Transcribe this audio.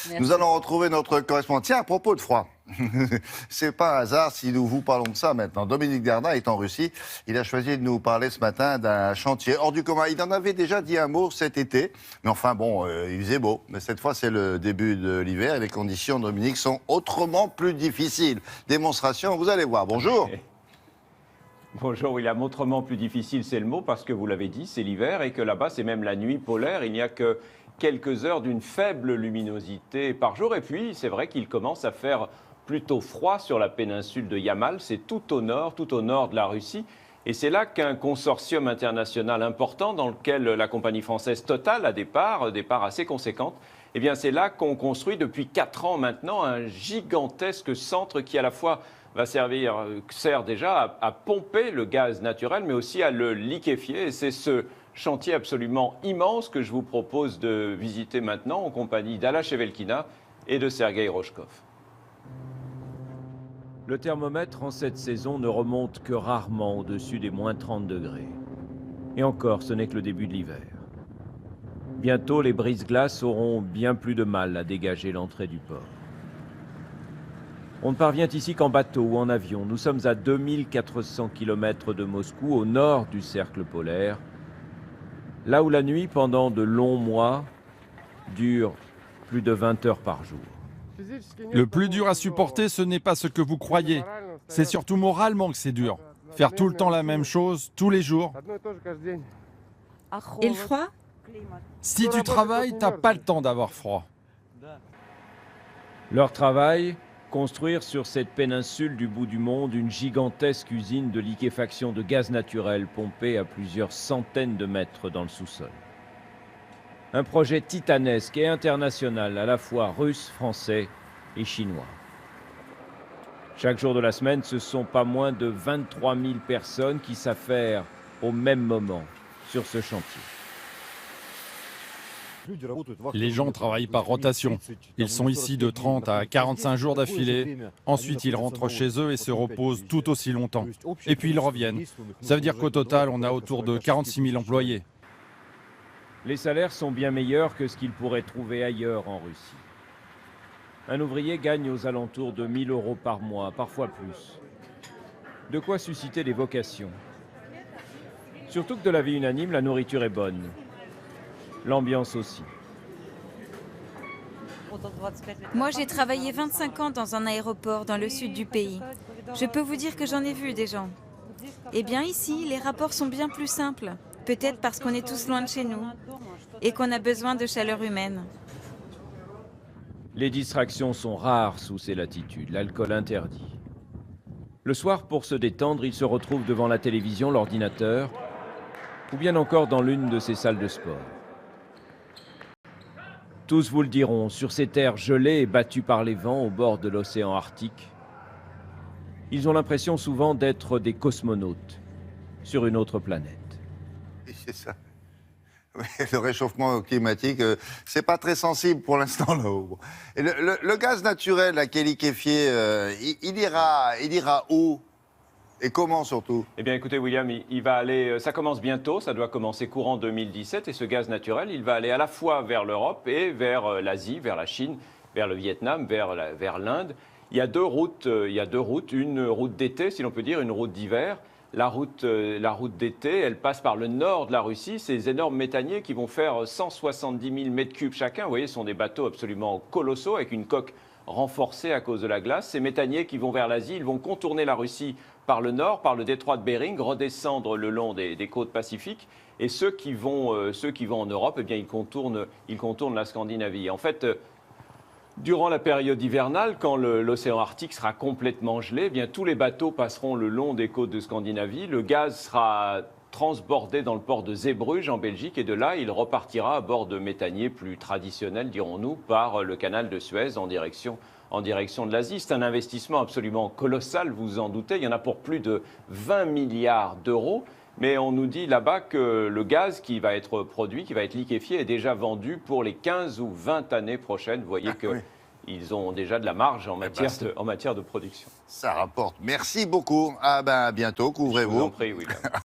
Merci. Nous allons retrouver notre correspondant. Tiens, à propos de froid, c'est pas un hasard si nous vous parlons de ça maintenant. Dominique Dardin est en Russie. Il a choisi de nous parler ce matin d'un chantier hors du commun. Il en avait déjà dit un mot cet été. Mais enfin bon, il faisait beau. Mais cette fois, c'est le début de l'hiver et les conditions, Dominique, sont autrement plus difficiles. Démonstration, vous allez voir. Bonjour. Bonjour William, autrement plus difficile c'est le mot parce que vous l'avez dit, c'est l'hiver et que là-bas c'est même la nuit polaire, il n'y a que quelques heures d'une faible luminosité par jour et puis c'est vrai qu'il commence à faire plutôt froid sur la péninsule de Yamal, c'est tout au nord de la Russie et c'est là qu'un consortium international important dans lequel la compagnie française Total a des parts assez conséquentes, eh bien c'est là qu'on construit depuis 4 ans maintenant un gigantesque centre qui à la fois sert déjà à pomper le gaz naturel, mais aussi à le liquéfier. Et c'est ce chantier absolument immense que je vous propose de visiter maintenant en compagnie d'Ala Chevelkina et de Sergei Rochkov. Le thermomètre en cette saison ne remonte que rarement au-dessus des moins 30 degrés. Et encore, ce n'est que le début de l'hiver. Bientôt, les brise-glaces auront bien plus de mal à dégager l'entrée du port. On ne parvient ici qu'en bateau ou en avion. Nous sommes à 2400 km de Moscou, au nord du cercle polaire, là où la nuit, pendant de longs mois, dure plus de 20 heures par jour. Le plus dur à supporter, ce n'est pas ce que vous croyez. C'est surtout moralement que c'est dur. Faire tout le temps la même chose, tous les jours. Et le froid? Si tu travailles, t'as pas le temps d'avoir froid. Leur travail, construire sur cette péninsule du bout du monde une gigantesque usine de liquéfaction de gaz naturel pompé à plusieurs centaines de mètres dans le sous-sol. Un projet titanesque et international, à la fois russe, français et chinois. Chaque jour de la semaine, ce sont pas moins de 23 000 personnes qui s'affairent au même moment sur ce chantier. Les gens travaillent par rotation. Ils sont ici de 30 à 45 jours d'affilée. Ensuite, ils rentrent chez eux et se reposent tout aussi longtemps. Et puis ils reviennent. Ça veut dire qu'au total, on a autour de 46 000 employés. Les salaires sont bien meilleurs que ce qu'ils pourraient trouver ailleurs en Russie. Un ouvrier gagne aux alentours de 1 000 € par mois, parfois plus. De quoi susciter des vocations. Surtout que de la vie unanime, la nourriture est bonne. L'ambiance aussi. Moi, j'ai travaillé 25 ans dans un aéroport dans le sud du pays. Je peux vous dire que j'en ai vu des gens. Eh bien ici, les rapports sont bien plus simples. Peut-être parce qu'on est tous loin de chez nous et qu'on a besoin de chaleur humaine. Les distractions sont rares sous ces latitudes, l'alcool interdit. Le soir, pour se détendre, ils se retrouvent devant la télévision, l'ordinateur, ou bien encore dans l'une de ces salles de sport. Tous vous le diront, sur ces terres gelées et battues par les vents au bord de l'océan Arctique, ils ont l'impression souvent d'être des cosmonautes sur une autre planète. Et c'est ça. Oui, le réchauffement climatique, c'est pas très sensible pour l'instant là-haut. Et le gaz naturel là, qui est liquéfié, il ira où? Et comment surtout? Eh bien écoutez William, il va aller, ça commence bientôt, ça doit commencer courant 2017 et ce gaz naturel, il va aller à la fois vers l'Europe et vers l'Asie, vers la Chine, vers le Vietnam, vers l'Inde. Il y a deux routes, une route d'été si l'on peut dire, une route d'hiver. La route d'été, elle passe par le nord de la Russie, ces énormes méthaniers qui vont faire 170 000 mètres cubes chacun. Vous voyez, ce sont des bateaux absolument colossaux avec une coque renforcés à cause de la glace. Ces méthaniers qui vont vers l'Asie, ils vont contourner la Russie par le nord, par le détroit de Bering, redescendre le long des côtes pacifiques. Et ceux qui vont en Europe, eh bien, ils contournent la Scandinavie. En fait, durant la période hivernale, quand l'océan Arctique sera complètement gelé, eh bien, tous les bateaux passeront le long des côtes de Scandinavie. Le gaz sera transbordé dans le port de Zeebrugge en Belgique et de là, il repartira à bord de méthaniers plus traditionnels, dirons-nous, par le canal de Suez en direction de l'Asie. C'est un investissement absolument colossal, vous vous en doutez. Il y en a pour plus de 20 milliards d'euros. Mais on nous dit là-bas que le gaz qui va être produit, qui va être liquéfié, est déjà vendu pour les 15 ou 20 années prochaines. Vous voyez qu'ils ont déjà de la marge en matière de production. Ça rapporte. Merci beaucoup. À bientôt. Couvrez-vous. Je vous en prie, William.